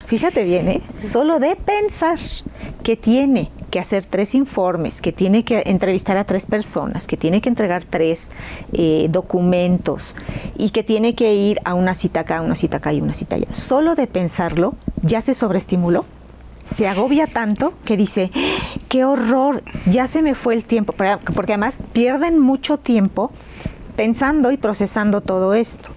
fíjate bien, solo de pensar que tiene que hacer 3 informes, que tiene que entrevistar a 3 personas, que tiene que entregar 3 documentos y que tiene que ir a una cita acá, una cita acá y una cita allá. Solo de pensarlo ya se sobreestimuló, se agobia tanto que dice, ¡qué horror! Ya se me fue el tiempo, porque además pierden mucho tiempo pensando y procesando todo esto.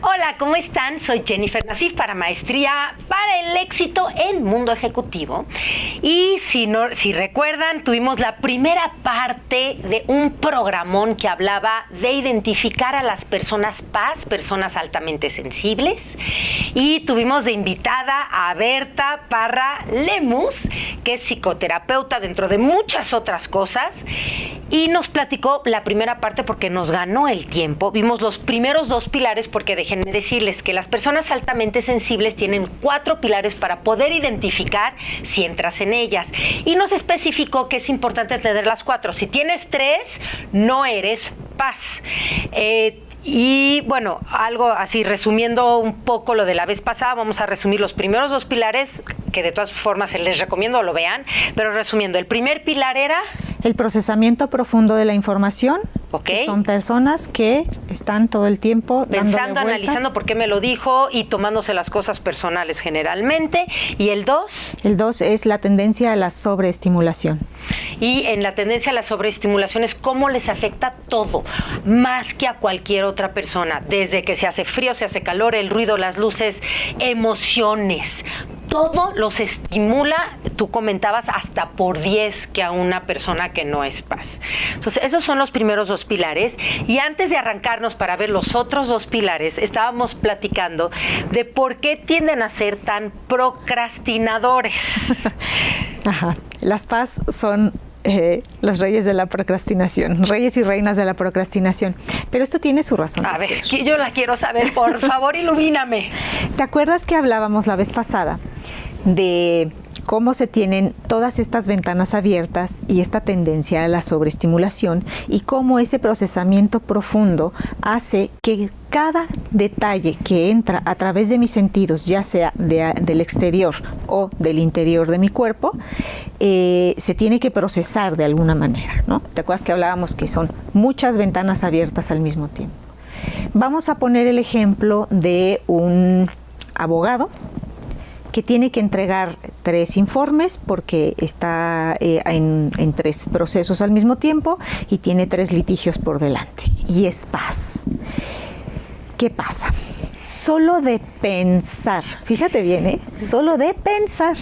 Hola, ¿cómo están? Soy Jennifer Nassif para Maestría para el Éxito en Mundo Ejecutivo. Y si recuerdan, tuvimos la primera parte de un programón que hablaba de identificar a las personas PAS, personas altamente sensibles. Y tuvimos de invitada a Berta Parra Lemus, que es psicoterapeuta dentro de muchas otras cosas. Y nos platicó la primera parte porque nos ganó el tiempo. Vimos los primeros 2 pilares porque déjenme decirles que las personas altamente sensibles tienen 4 pilares para poder identificar si entras en ellas. Y nos especificó que es importante tener las 4. Si tienes 3, no eres paz. Y bueno, algo así, resumiendo un poco lo de la vez pasada, vamos a resumir los primeros 2 pilares, que de todas formas les recomiendo lo vean, pero resumiendo, el primer pilar era... El procesamiento profundo de la información, okay, que son personas que están todo el tiempo pensando, analizando por qué me lo dijo y tomándose las cosas personales generalmente. ¿Y el 2? El 2 es la tendencia a la sobreestimulación. Y en la tendencia a la sobreestimulación es cómo les afecta todo, más que a cualquier otra persona, desde que se hace frío, se hace calor, el ruido, las luces, emociones. Todo los estimula, tú comentabas, hasta por 10 que a una persona que no es paz. Entonces, esos son los primeros 2 pilares. Y antes de arrancarnos para ver los otros 2 pilares, estábamos platicando de por qué tienden a ser tan procrastinadores. Ajá. Las paz son los reyes de la procrastinación, reyes y reinas de la procrastinación. Pero esto tiene su razón. A ver, yo la quiero saber, por favor, ilumíname. ¿Te acuerdas que hablábamos la vez pasada de cómo se tienen todas estas ventanas abiertas y esta tendencia a la sobreestimulación y cómo ese procesamiento profundo hace que cada detalle que entra a través de mis sentidos, ya sea del exterior o del interior de mi cuerpo, se tiene que procesar de alguna manera, ¿no? ¿Te acuerdas que hablábamos que son muchas ventanas abiertas al mismo tiempo? Vamos a poner el ejemplo de un abogado que tiene que entregar 3 informes porque está en 3 procesos al mismo tiempo y tiene 3 litigios por delante. Y es paz. ¿Qué pasa? Solo de pensar, fíjate bien, solo de pensar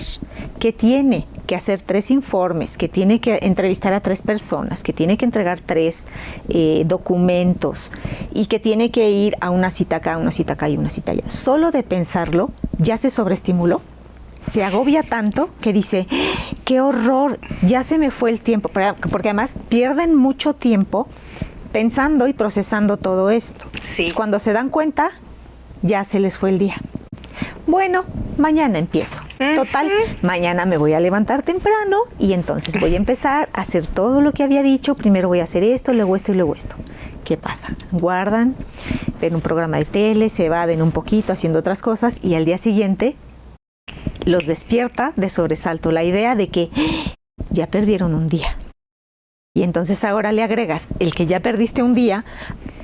que tiene que hacer 3 informes, que tiene que entrevistar a 3 personas, que tiene que entregar 3 documentos y que tiene que ir a una cita acá, una cita acá y una cita allá. Solo de pensarlo ya se sobreestimuló, se agobia tanto que dice, ¡qué horror! Ya se me fue el tiempo, porque además pierden mucho tiempo pensando y procesando todo esto. Sí. Pues cuando se dan cuenta, ya se les fue el día. Bueno, mañana empiezo. Total, mañana me voy a levantar temprano y entonces voy a empezar a hacer todo lo que había dicho. Primero voy a hacer esto, luego esto y luego esto. ¿Qué pasa? Guardan, ven un programa de tele, se evaden un poquito haciendo otras cosas y al día siguiente los despierta de sobresalto la idea de que ya perdieron un día. Y entonces ahora le agregas el que ya perdiste un día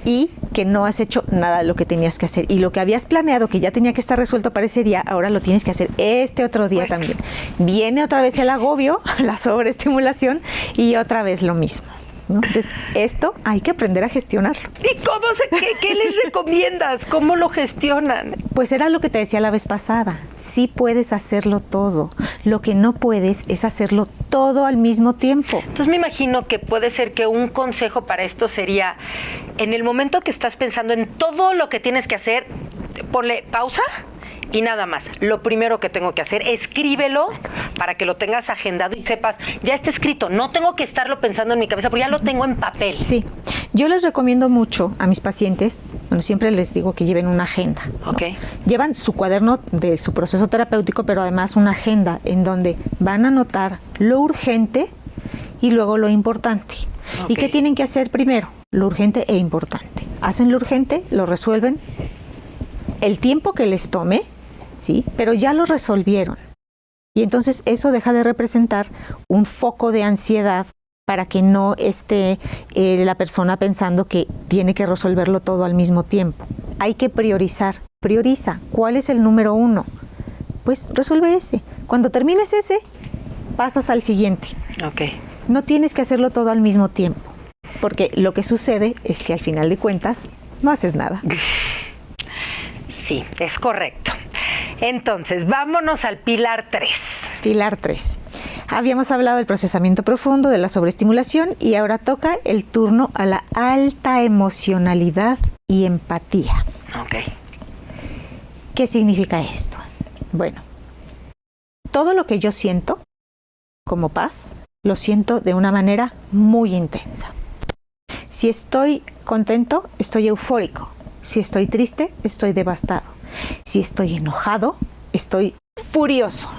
y que no has hecho nada de lo que tenías que hacer. Y lo que habías planeado, que ya tenía que estar resuelto para ese día, ahora lo tienes que hacer este otro día también. Viene otra vez el agobio, la sobreestimulación y otra vez lo mismo, ¿no? Entonces, esto hay que aprender a gestionarlo. ¿Y qué les recomiendas? ¿Cómo lo gestionan? Pues era lo que te decía la vez pasada. Sí puedes hacerlo todo. Lo que no puedes es hacerlo todo al mismo tiempo. Entonces me imagino que puede ser que un consejo para esto sería, en el momento que estás pensando en todo lo que tienes que hacer, ponle pausa y nada más. Lo primero que tengo que hacer, escríbelo. Exacto. Para que lo tengas agendado y sepas, ya está escrito, no tengo que estarlo pensando en mi cabeza, porque ya lo tengo en papel. Sí, yo les recomiendo mucho a mis pacientes, bueno, siempre les digo que lleven una agenda, ¿no? Okay. Llevan su cuaderno de su proceso terapéutico, pero además una agenda en donde van a anotar lo urgente y luego lo importante. ¿Y qué tienen que hacer primero? Lo urgente e importante. Hacen lo urgente, lo resuelven el tiempo que les tome, ¿sí? Pero ya lo resolvieron. Y entonces eso deja de representar un foco de ansiedad para que no esté la persona pensando que tiene que resolverlo todo al mismo tiempo. Hay que priorizar. Prioriza. ¿Cuál es el número 1? Pues resuelve ese. Cuando termines ese, pasas al siguiente. Okay. No tienes que hacerlo todo al mismo tiempo, porque lo que sucede es que al final de cuentas no haces nada. Sí, es correcto. Entonces, vámonos al pilar 3. Pilar 3. Habíamos hablado del procesamiento profundo, de la sobreestimulación, y ahora toca el turno a la alta emocionalidad y empatía. Ok. ¿Qué significa esto? Bueno, todo lo que yo siento como paz, lo siento de una manera muy intensa. Si estoy contento, estoy eufórico. Si estoy triste, estoy devastado. Si estoy enojado, estoy furioso.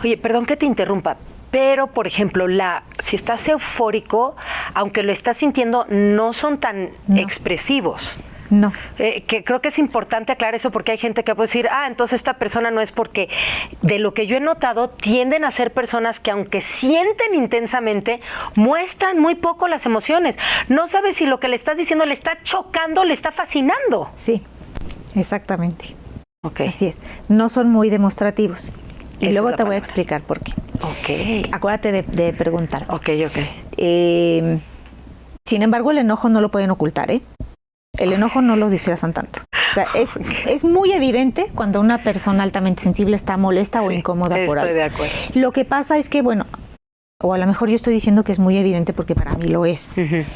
Oye, perdón que te interrumpa, pero, por ejemplo, si estás eufórico, aunque lo estás sintiendo, no son tan expresivos. No. Que creo que es importante aclarar eso porque hay gente que puede decir, entonces esta persona no es, porque de lo que yo he notado tienden a ser personas que aunque sienten intensamente, muestran muy poco las emociones. No sabes si lo que le estás diciendo le está chocando, le está fascinando. Sí, exactamente. Okay. Así es. No son muy demostrativos. Y luego te voy a explicar por qué. Ok. Acuérdate de preguntar. Ok. Sin embargo, el enojo no lo pueden ocultar, ¿eh? El enojo no lo disfrazan tanto. O sea, es muy evidente cuando una persona altamente sensible está molesta o incómoda por algo. Estoy de acuerdo. Lo que pasa es que, bueno, o a lo mejor yo estoy diciendo que es muy evidente porque para mí lo es. Uh-huh.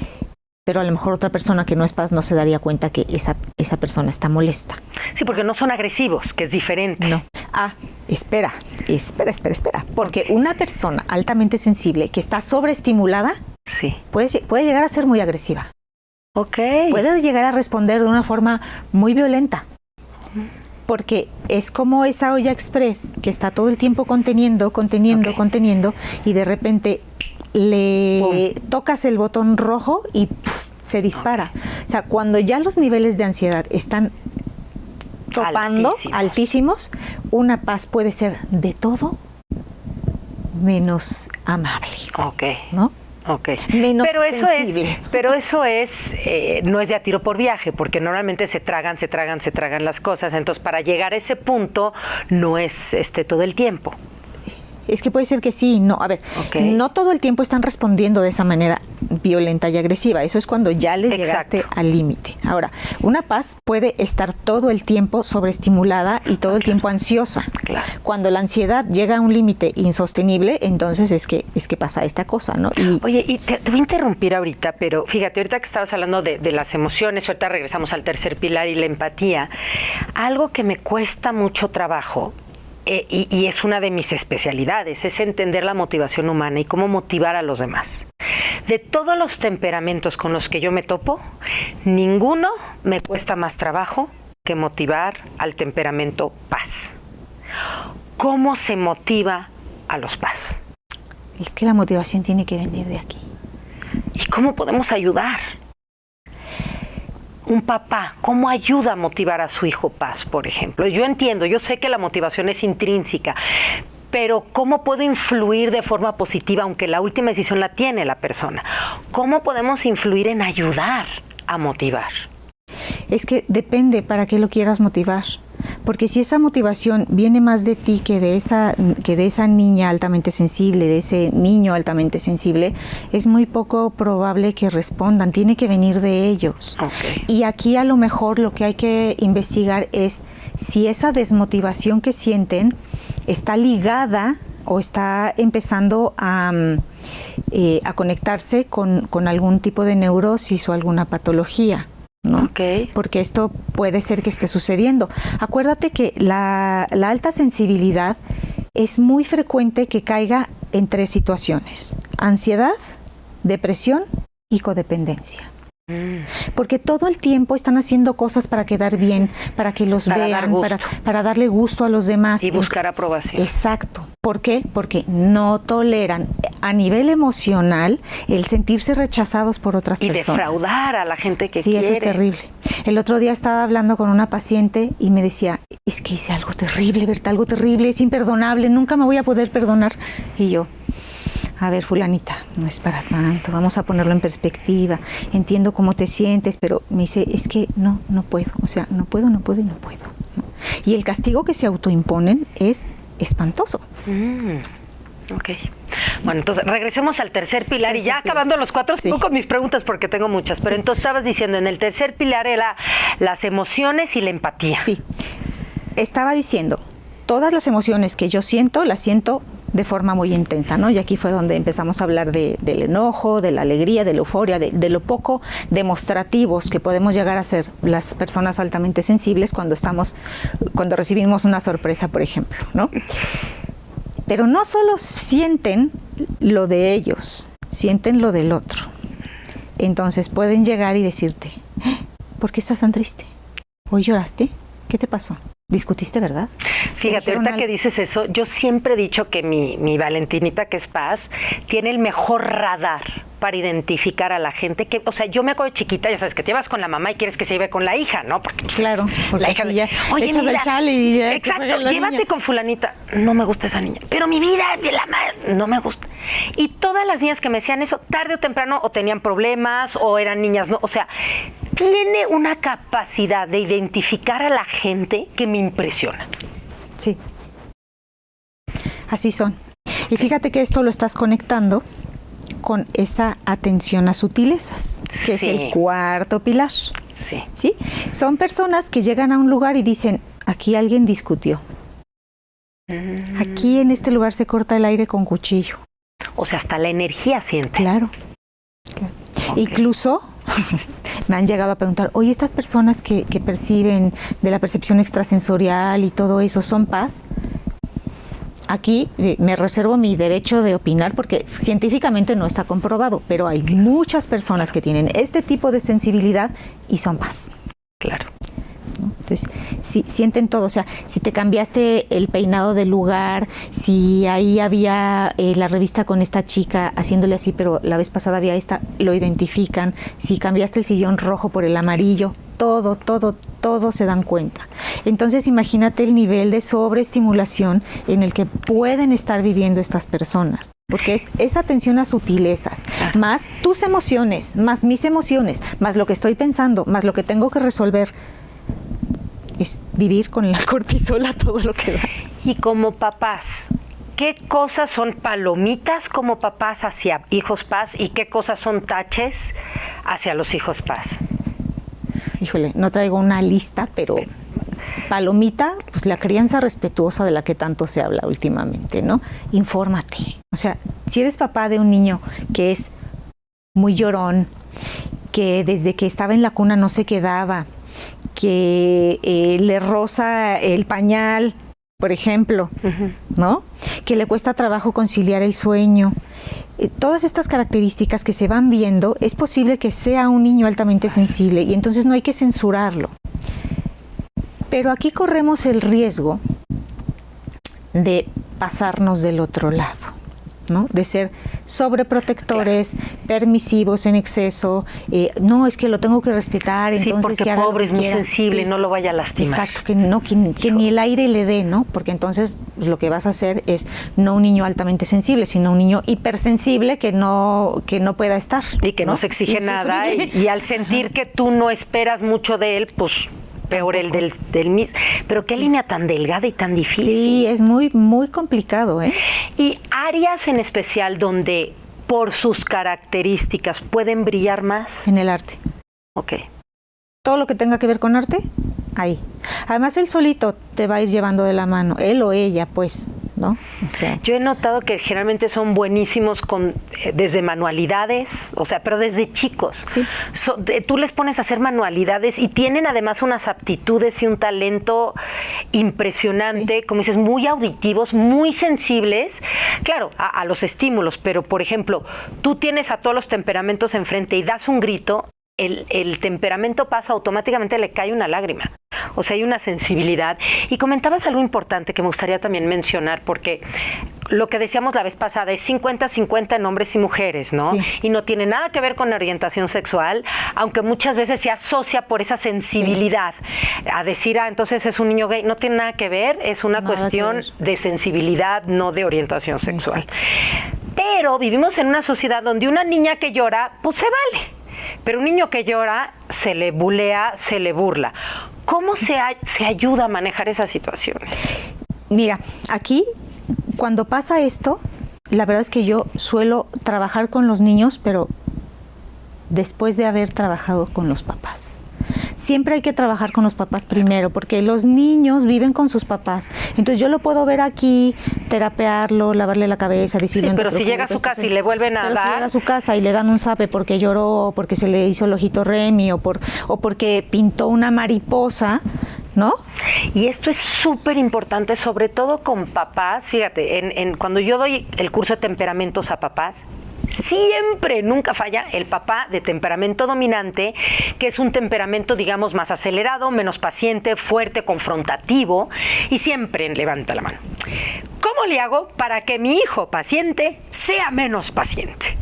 Pero a lo mejor otra persona que no es paz no se daría cuenta que esa persona está molesta. Sí, porque no son agresivos, que es diferente. No. Espera. Porque una persona altamente sensible que está sobreestimulada puede llegar a ser muy agresiva. Okay. Puede llegar a responder de una forma muy violenta, porque es como esa olla express que está todo el tiempo conteniendo, y de repente le tocas el botón rojo y se dispara. O sea, cuando ya los niveles de ansiedad están topando altísimos, una paz puede ser de todo menos amable. ¿No? Okay. Menos pero eso sensible. No es de a tiro por viaje, porque normalmente se tragan las cosas. Entonces, para llegar a ese punto, no es todo el tiempo. Es que puede ser que sí, no. A ver, no todo el tiempo están respondiendo de esa manera violenta y agresiva. Eso es cuando ya les llegaste al límite. Ahora, una paz puede estar todo el tiempo sobreestimulada y todo el tiempo ansiosa. Claro. Cuando la ansiedad llega a un límite insostenible, entonces es que pasa esta cosa, ¿no? Oye, y te voy a interrumpir ahorita, pero fíjate, ahorita que estabas hablando de las emociones, ahorita regresamos al tercer pilar y la empatía. Algo que me cuesta mucho trabajo, y es una de mis especialidades, es entender la motivación humana y cómo motivar a los demás. De todos los temperamentos con los que yo me topo, ninguno me cuesta más trabajo que motivar al temperamento paz. ¿Cómo se motiva a los paz? Es que la motivación tiene que venir de aquí. ¿Y cómo podemos ayudar? Un papá, ¿cómo ayuda a motivar a su hijo paz, por ejemplo? Yo sé que la motivación es intrínseca, pero ¿cómo puedo influir de forma positiva, aunque la última decisión la tiene la persona? ¿Cómo podemos influir en ayudar a motivar? Es que depende para qué lo quieras motivar. Porque si esa motivación viene más de ti que de esa niña altamente sensible, de ese niño altamente sensible, es muy poco probable que respondan. Tiene que venir de ellos. Okay. Y aquí a lo mejor lo que hay que investigar es si esa desmotivación que sienten está ligada o está empezando a conectarse con algún tipo de neurosis o alguna patología, ¿no? Okay. Porque esto puede ser que esté sucediendo. Acuérdate que la alta sensibilidad es muy frecuente que caiga en 3 situaciones: ansiedad, depresión y codependencia. Porque todo el tiempo están haciendo cosas para quedar bien, para que los vean, para darle gusto a los demás. Y buscar aprobación. Exacto. ¿Por qué? Porque no toleran a nivel emocional el sentirse rechazados por otras personas. Y defraudar a la gente que sí, quiere. Sí, eso es terrible. El otro día estaba hablando con una paciente y me decía, es que hice algo terrible, Berta, algo terrible, es imperdonable, nunca me voy a poder perdonar. Y yo, a ver, fulanita, no es para tanto, vamos a ponerlo en perspectiva, entiendo cómo te sientes, pero me dice, es que no puedo, o sea, no puedo. Y el castigo que se autoimponen es espantoso. Ok. Bueno, entonces regresemos al tercer pilar y ya acabando los 4 con mis preguntas porque tengo muchas, pero entonces estabas diciendo, en el tercer pilar era las emociones y la empatía. Sí, estaba diciendo, todas las emociones que yo siento, las siento de forma muy intensa, ¿no? Y aquí fue donde empezamos a hablar del enojo, de la alegría, de la euforia, de lo poco demostrativos que podemos llegar a ser las personas altamente sensibles cuando recibimos una sorpresa, por ejemplo, ¿no? Pero no solo sienten lo de ellos, sienten lo del otro. Entonces pueden llegar y decirte, ¿por qué estás tan triste? ¿Hoy lloraste? ¿Qué te pasó? ¿Discutiste, verdad? Fíjate, ahorita que dices eso, yo siempre he dicho que mi Valentinita, que es Paz, tiene el mejor radar para identificar a la gente. Que, o sea, yo me acuerdo de chiquita, ya sabes, que te llevas con la mamá y quieres que se lleve con la hija, ¿no? Porque, pues, claro, porque la hija ya oye, echas mira, el chale y ya exacto, llévate con fulanita. No me gusta esa niña. Pero mi vida, no me gusta. Y todas las niñas que me decían eso, tarde o temprano, o tenían problemas, o eran niñas, no. O sea, tiene una capacidad de identificar a la gente que me impresiona. Sí. Así son. Y fíjate que esto lo estás conectando con esa atención a sutilezas, que es el cuarto pilar. Sí. ¿Sí? Son personas que llegan a un lugar y dicen, aquí alguien discutió. Aquí en este lugar se corta el aire con cuchillo. O sea, hasta la energía siente. Claro. Okay. Incluso me han llegado a preguntar, oye, estas personas que perciben de la percepción extrasensorial y todo eso, ¿son paz? Aquí me reservo mi derecho de opinar porque científicamente no está comprobado, pero hay muchas personas que tienen este tipo de sensibilidad y son paz. Claro. Entonces, si sienten todo, o sea, si te cambiaste el peinado del lugar, si ahí había la revista con esta chica haciéndole así, pero la vez pasada había esta, lo identifican, si cambiaste el sillón rojo por el amarillo, todo se dan cuenta. Entonces, imagínate el nivel de sobreestimulación en el que pueden estar viviendo estas personas, porque es esa atención a sutilezas, más tus emociones, más mis emociones, más lo que estoy pensando, más lo que tengo que resolver. Es vivir con la cortisola todo lo que da. Y como papás, ¿qué cosas son palomitas como papás hacia hijos paz y qué cosas son taches hacia los hijos paz? Híjole, no traigo una lista, pero palomita, pues la crianza respetuosa de la que tanto se habla últimamente, ¿no? Infórmate. O sea, si eres papá de un niño que es muy llorón, que desde que estaba en la cuna no se quedaba, que le roza el pañal, por ejemplo, ¿no? Que le cuesta trabajo conciliar el sueño. Todas estas características que se van viendo, es posible que sea un niño altamente sensible y entonces no hay que censurarlo. Pero aquí corremos el riesgo de pasarnos del otro lado, ¿no? De ser sobreprotectores, permisivos en exceso, no, es que lo tengo que respetar, entonces sí, porque que haga pobre lo que es muy quiera. sensible, no lo vaya a lastimar. Exacto, que ni el aire le dé, ¿no? Porque entonces lo que vas a hacer es no un niño altamente sensible, sino un niño hipersensible que no pueda estar. Y que no se exige nada, y al sentir que tú no esperas mucho de él, pues peor el del mismo. Pero qué línea tan delgada y tan difícil. Sí, es muy, muy complicado, ¿eh? Y áreas en especial donde por sus características pueden brillar más. En el arte. Ok. Todo lo que tenga que ver con arte, ahí. Además, él solito te va a ir llevando de la mano, él o ella, pues, ¿no? O sea, yo he notado que generalmente son buenísimos desde manualidades, o sea, pero desde chicos. Sí. Tú les pones a hacer manualidades y tienen además unas aptitudes y un talento impresionante, como dices, muy auditivos, muy sensibles, claro, a los estímulos, pero por ejemplo, tú tienes a todos los temperamentos enfrente y das un grito, el temperamento pasa, automáticamente le cae una lágrima. O sea, hay una sensibilidad. Y comentabas algo importante que me gustaría también mencionar, porque lo que decíamos la vez pasada es 50-50 en hombres y mujeres, ¿no? Sí. Y no tiene nada que ver con la orientación sexual, aunque muchas veces se asocia por esa sensibilidad a decir, entonces es un niño gay. No tiene nada que ver, es una cuestión de sensibilidad, no de orientación sexual. Sí. Pero vivimos en una sociedad donde una niña que llora, pues se vale. Pero un niño que llora, se le bulea, se le burla. ¿Cómo se ayuda a manejar esas situaciones? Mira, aquí, cuando pasa esto, la verdad es que yo suelo trabajar con los niños, pero después de haber trabajado con los papás. Siempre hay que trabajar con los papás primero, porque los niños viven con sus papás. Entonces yo lo puedo ver aquí, terapearlo, lavarle la cabeza, decirle... Sí, pero si llega a su casa y le vuelven a dar... si llega a su casa y le dan un zape porque lloró, o porque se le hizo el ojito Remy, o porque pintó una mariposa, ¿no? Y esto es súper importante, sobre todo con papás. Fíjate, cuando yo doy el curso de temperamentos a papás, siempre, nunca falla el papá de temperamento dominante, que es un temperamento, digamos, más acelerado, menos paciente, fuerte, confrontativo, y siempre levanta la mano. ¿Cómo le hago para que mi hijo paciente sea menos paciente?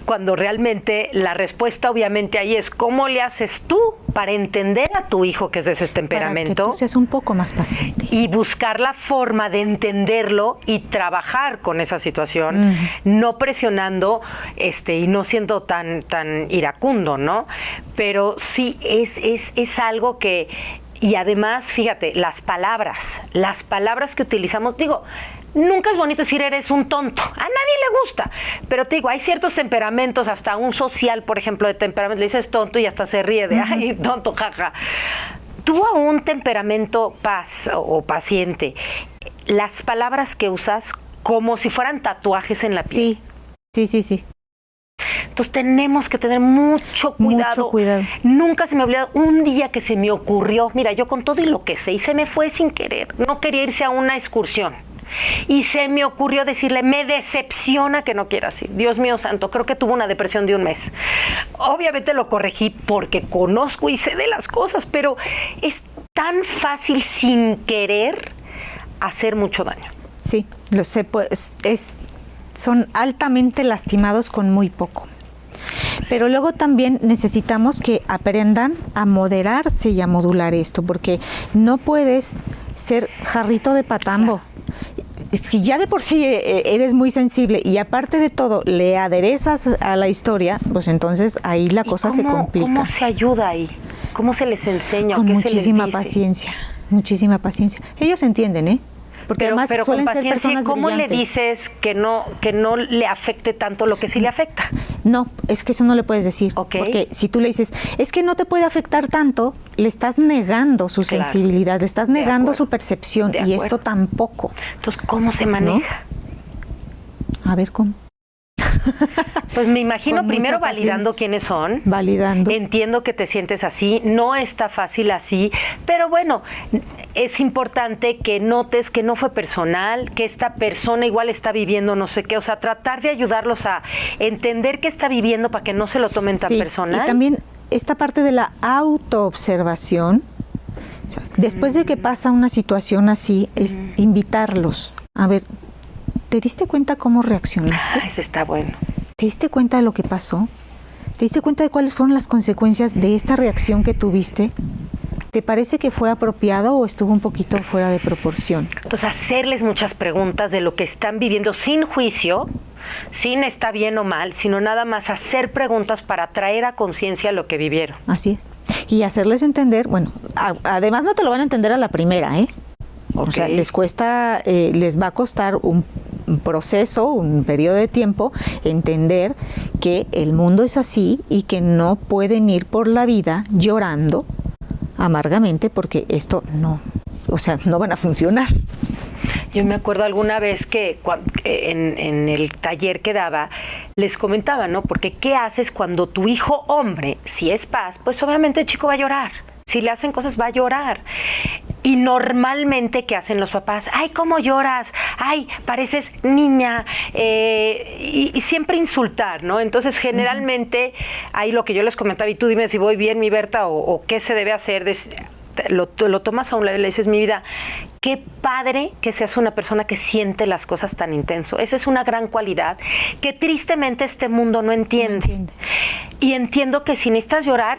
Cuando realmente la respuesta obviamente ahí es ¿cómo le haces tú para entender a tu hijo que es de ese temperamento? Para que tú seas un poco más paciente. Y buscar la forma de entenderlo y trabajar con esa situación, no presionando y no siendo tan iracundo, ¿no? Pero sí es algo que... Y además, fíjate, las palabras que utilizamos, digo... Nunca es bonito decir eres un tonto, a nadie le gusta, pero te digo, hay ciertos temperamentos, hasta un social, por ejemplo, de temperamento, le dices tonto y hasta se ríe de, ay, tonto, jaja. Tú a un temperamento paz o paciente, las palabras que usas como si fueran tatuajes en la piel. Sí. Entonces tenemos que tener mucho cuidado. Mucho cuidado. Nunca se me ha olvidado un día que se me ocurrió, mira, yo con todo y lo que sé, y se me fue sin querer, no quería irse a una excursión. Y se me ocurrió decirle, me decepciona que no quieras ir. Dios mío santo, creo que tuvo una depresión de un mes. Obviamente lo corregí porque conozco y sé de las cosas, pero es tan fácil sin querer hacer mucho daño. Sí, lo sé, pues son altamente lastimados con muy poco. Pero luego también necesitamos que aprendan a moderarse y a modular esto, porque no puedes ser jarrito de patambo. Claro. Si ya de por sí eres muy sensible y aparte de todo le aderezas a la historia, pues entonces ahí la cosa se complica. ¿Cómo se ayuda ahí? ¿Cómo se les enseña? Con ¿Qué muchísima se les dice? paciencia, muchísima paciencia. Ellos entienden, ¿eh? Porque además pero suelen con paciencia, ser personas ¿cómo brillantes. le dices que no le afecte tanto lo que sí le afecta? No, es que eso no le puedes decir. Okay. Porque si tú le dices, es que no te puede afectar tanto, le estás negando su sensibilidad, le estás negando su percepción, y esto tampoco. Entonces, ¿cómo se maneja? ¿No? A ver, ¿cómo? Pues me imagino Con primero mucha validando quiénes son. Validando. Entiendo que te sientes así, no está fácil así, pero bueno, es importante que notes que no fue personal, que esta persona igual está viviendo no sé qué, o sea, tratar de ayudarlos a entender qué está viviendo para que no se lo tomen tan personal. Y también esta parte de la autoobservación, o sea, después de que pasa una situación así, es invitarlos a ver, ¿te diste cuenta cómo reaccionaste? Ese está bueno. ¿Te diste cuenta de lo que pasó? ¿Te diste cuenta de cuáles fueron las consecuencias de esta reacción que tuviste? ¿Te parece que fue apropiado o estuvo un poquito fuera de proporción? Entonces, hacerles muchas preguntas de lo que están viviendo sin juicio, sin está bien o mal, sino nada más hacer preguntas para traer a conciencia lo que vivieron. Así es. Y hacerles entender, bueno, además no te lo van a entender a la primera, ¿eh? Okay. O sea, les va a costar un proceso, un periodo de tiempo, entender que el mundo es así y que no pueden ir por la vida llorando amargamente porque esto no van a funcionar. Yo me acuerdo alguna vez que en el taller que daba, les comentaba, ¿no? Porque ¿qué haces cuando tu hijo hombre, si es paz, pues obviamente el chico va a llorar. Si le hacen cosas va a llorar. Y normalmente, ¿qué hacen los papás? ¡Ay, cómo lloras! ¡Ay, pareces niña! Y siempre insultar, ¿no? Entonces, generalmente, ahí lo que yo les comentaba, y tú dime si voy bien, mi Berta, o qué se debe hacer, lo tomas a un lado y le dices, mi vida, qué padre que seas una persona que siente las cosas tan intenso. Esa es una gran cualidad que tristemente este mundo no entiende. Y entiendo que si necesitas llorar,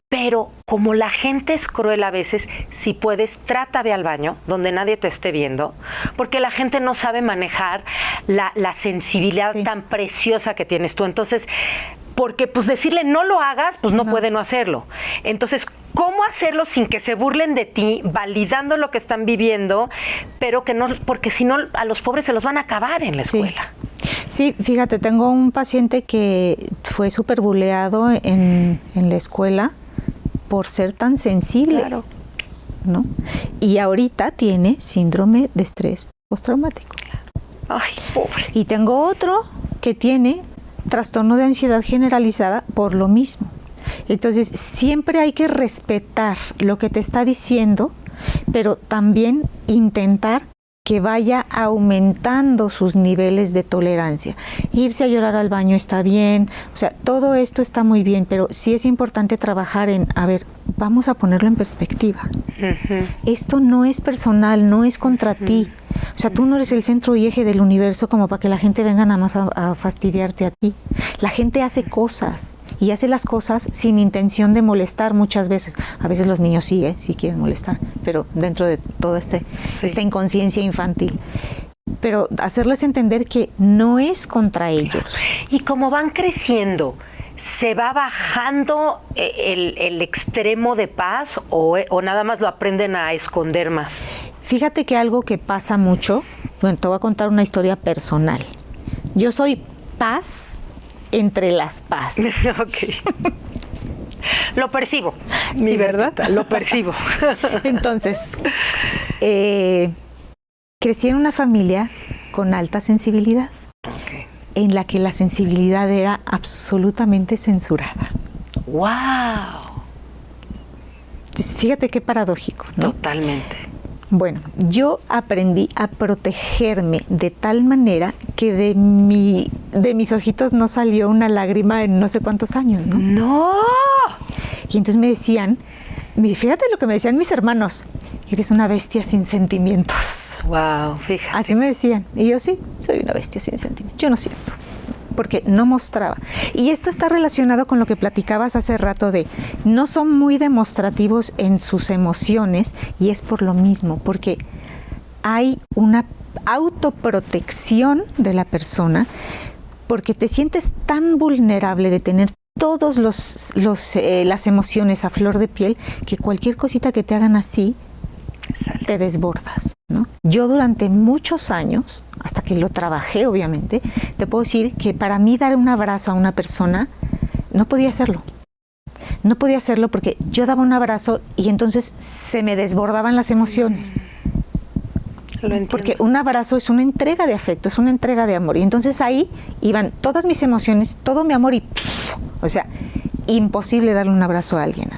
pero como la gente es cruel a veces, si puedes, trata, ve al baño, donde nadie te esté viendo, porque la gente no sabe manejar la sensibilidad tan preciosa que tienes tú. Entonces, porque pues decirle no lo hagas, pues no puede no hacerlo. Entonces, ¿cómo hacerlo sin que se burlen de ti, validando lo que están viviendo, pero que no, porque si no a los pobres se los van a acabar en la escuela? Sí, fíjate, tengo un paciente que fue súper buleado en la escuela por ser tan sensible, claro, ¿no? Y ahorita tiene síndrome de estrés postraumático. Ay, pobre. Y tengo otro que tiene trastorno de ansiedad generalizada por lo mismo. Entonces, siempre hay que respetar lo que te está diciendo, pero también intentar que vaya aumentando sus niveles de tolerancia. Irse a llorar al baño está bien, o sea, todo esto está muy bien, pero sí es importante trabajar en, a ver, vamos a ponerlo en perspectiva. Esto no es personal, no es contra ti. O sea, tú no eres el centro y eje del universo como para que la gente venga nada más a fastidiarte a ti. La gente hace cosas y hace las cosas sin intención de molestar muchas veces. A veces los niños sí quieren molestar, pero dentro de toda esta inconsciencia infantil. Pero hacerles entender que no es contra ellos. Y como van creciendo, ¿se va bajando el extremo de paz o nada más lo aprenden a esconder más? Fíjate que algo que pasa mucho, bueno, te voy a contar una historia personal. Yo soy paz entre las paz. Ok. Lo percibo. Sí, ¿verdad? Lo percibo. Entonces, crecí en una familia con alta sensibilidad, en la que la sensibilidad era absolutamente censurada. ¡Wow! Entonces, fíjate qué paradójico, ¿no? Totalmente. Bueno, yo aprendí a protegerme de tal manera que de mis ojitos no salió una lágrima en no sé cuántos años, ¿no? ¡No! Y entonces me decían, fíjate lo que me decían mis hermanos, eres una bestia sin sentimientos. ¡Wow! Fíjate. Así me decían. Y yo sí, soy una bestia sin sentimientos. Yo no siento, porque no mostraba. Y esto está relacionado con lo que platicabas hace rato de no son muy demostrativos en sus emociones, y es por lo mismo, porque hay una autoprotección de la persona, porque te sientes tan vulnerable de tener todas las emociones a flor de piel, que cualquier cosita que te hagan así, te desbordas, ¿no? Yo durante muchos años, hasta que lo trabajé obviamente, te puedo decir que para mí dar un abrazo a una persona no podía hacerlo. No podía hacerlo porque yo daba un abrazo y entonces se me desbordaban las emociones. Porque un abrazo es una entrega de afecto, es una entrega de amor. Y entonces ahí iban todas mis emociones, todo mi amor y o sea, imposible darle un abrazo a alguien.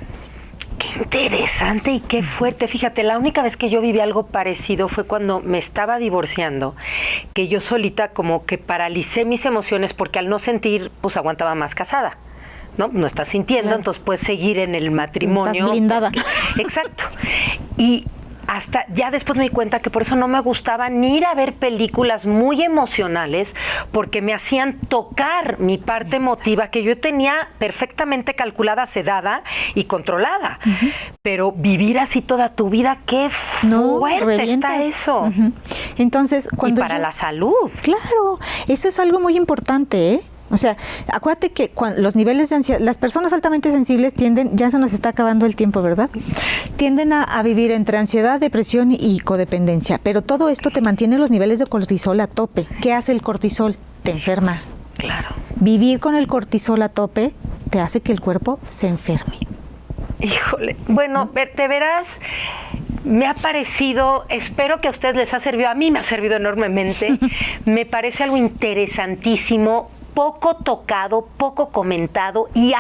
Qué interesante y qué fuerte. Fíjate, la única vez que yo viví algo parecido fue cuando me estaba divorciando, que yo solita como que paralicé mis emociones porque al no sentir, pues aguantaba más casada. No estás sintiendo, claro. Entonces puedes seguir en el matrimonio. Estás blindada. Exacto. Y hasta ya después me di cuenta que por eso no me gustaba ni ir a ver películas muy emocionales, porque me hacían tocar mi parte emotiva que yo tenía perfectamente calculada, sedada y controlada. Pero vivir así toda tu vida, qué fuerte está eso. Entonces, cuando y para la salud. Claro, eso es algo muy importante, ¿eh? O sea, acuérdate que los niveles de ansiedad, las personas altamente sensibles tienden, ya se nos está acabando el tiempo, ¿verdad? Tienden a vivir entre ansiedad, depresión y codependencia, pero todo esto te mantiene los niveles de cortisol a tope. ¿Qué hace el cortisol? Te enferma. Claro. Vivir con el cortisol a tope te hace que el cuerpo se enferme. Híjole, bueno, te verás. Me ha parecido, espero que a ustedes les ha servido, a mí me ha servido enormemente, me parece algo interesantísimo, poco tocado, poco comentado y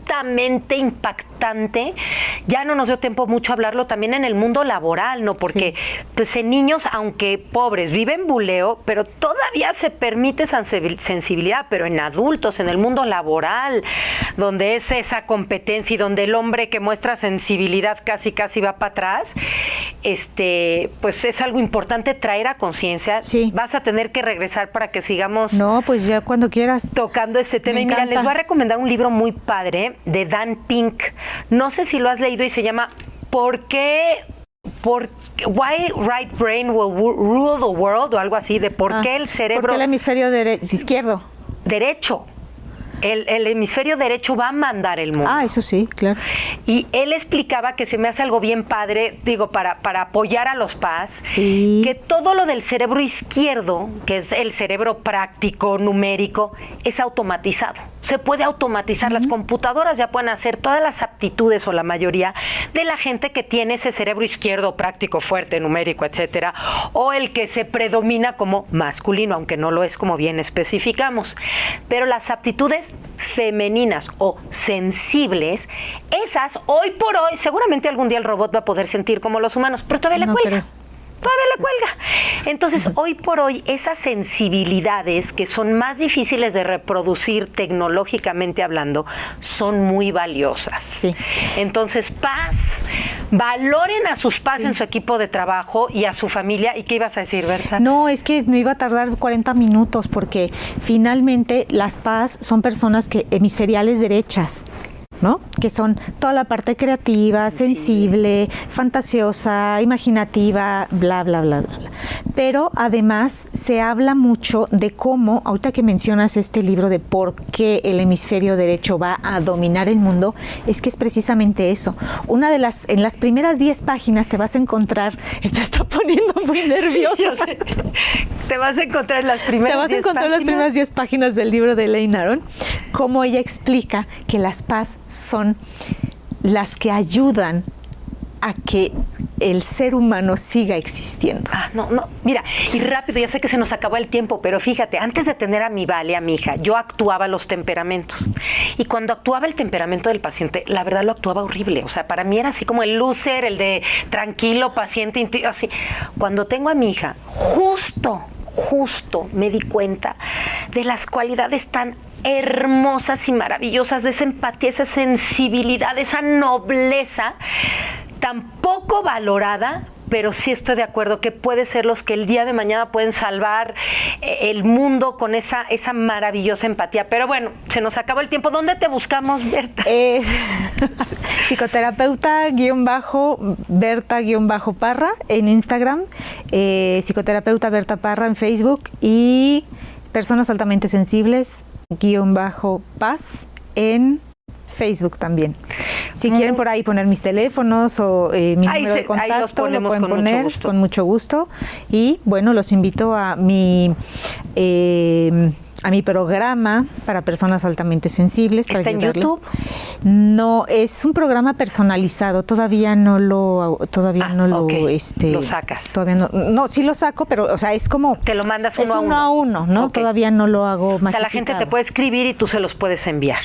altamente impactante. Ya no nos dio tiempo mucho a hablarlo también en el mundo laboral, ¿no? Porque pues en niños, aunque pobres, viven buleo, pero todavía se permite esa sensibilidad, pero en adultos, en el mundo laboral, donde es esa competencia y donde el hombre que muestra sensibilidad casi va para atrás, pues es algo importante traer a conciencia. Sí. Vas a tener que regresar para que sigamos No, pues ya cuando quieras. tocando ese tema. Me Y mira, encanta. les voy a recomendar un libro muy padre de Dan Pink. No sé si lo has leído y se llama Why Right Brain Will Rule the World o algo así, de por qué el cerebro Porque el hemisferio izquierdo. derecho, el hemisferio derecho va a mandar el mundo. Eso sí, claro. Y él explicaba que se me hace algo bien padre, digo, para apoyar a los PAS, Sí. que todo lo del cerebro izquierdo, que es el cerebro práctico, numérico, es automatizado. Se puede automatizar. Las computadoras ya pueden hacer todas las aptitudes o la mayoría de la gente que tiene ese cerebro izquierdo práctico, fuerte, numérico, etcétera, o el que se predomina como masculino, aunque no lo es, como bien especificamos. Pero las aptitudes femeninas o sensibles, esas hoy por hoy, seguramente algún día el robot va a poder sentir como los humanos, pero todavía le cuelga. creo. Todavía le cuelga. Entonces, hoy por hoy, esas sensibilidades que son más difíciles de reproducir tecnológicamente hablando, son muy valiosas. Sí. Entonces, PAS, valoren a sus PAS en su equipo de trabajo y a su familia. ¿Y qué ibas a decir, Berta? No, es que me iba a tardar 40 minutos porque finalmente las PAS son personas hemisferiales derechas, ¿no? Que son toda la parte creativa, sensible, fantasiosa, imaginativa, bla, bla, bla, bla, bla. Pero además se habla mucho de cómo, ahorita que mencionas este libro de por qué el hemisferio derecho va a dominar el mundo, es que es precisamente eso. En las primeras 10 páginas te vas a encontrar, te está poniendo muy nerviosa. Te vas a encontrar las primeras Te vas a encontrar las primeras 10 páginas del libro de Elaine Aron, cómo ella explica que las PAS son las que ayudan a que el ser humano siga existiendo. No, mira, y rápido, ya sé que se nos acabó el tiempo, pero fíjate, antes de tener a mi Vale, a mi hija, yo actuaba los temperamentos. Y cuando actuaba el temperamento del paciente, la verdad lo actuaba horrible. O sea, para mí era así como el loser, el de tranquilo, paciente, así. Cuando tengo a mi hija, justo me di cuenta de las cualidades tan hermosas y maravillosas de esa empatía, esa sensibilidad, esa nobleza tan poco valorada, pero sí estoy de acuerdo que puede ser los que el día de mañana pueden salvar el mundo con esa maravillosa empatía. Pero bueno, se nos acabó el tiempo. ¿Dónde te buscamos, Berta? Psicoterapeuta-Berta-Parra en Instagram, psicoterapeuta Berta Parra en Facebook y personas altamente sensibles _PAS en Facebook también. Si quieren por ahí poner mis teléfonos o mi número de contacto, lo pueden poner con mucho gusto. Y bueno, los invito a mi programa para personas altamente sensibles. ¿Está en YouTube? No, es un programa personalizado. Todavía no lo lo sacas. Todavía no, sí lo saco, pero o sea, es como te lo mandas uno a uno, ¿no? Okay. Todavía no lo hago masificado. O sea, la gente te puede escribir y tú se los puedes enviar.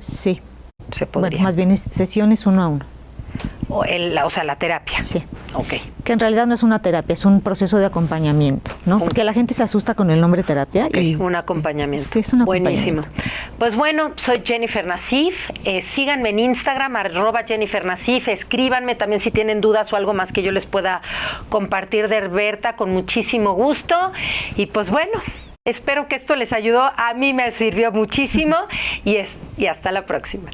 Sí. Se podría. Bueno, más bien es sesiones 1 a 1. O sea, la terapia. Sí. Ok. Que en realidad no es una terapia, es un proceso de acompañamiento, ¿no? Porque la gente se asusta con el nombre terapia. Okay. Y un acompañamiento. Sí, es un buenísimo. acompañamiento. Pues bueno, soy Jennifer Nassif. Síganme en Instagram, @Jennifer Nassif. Escríbanme también si tienen dudas o algo más que yo les pueda compartir de Berta, con muchísimo gusto. Y pues bueno, espero que esto les ayudó. A mí me sirvió muchísimo y hasta la próxima.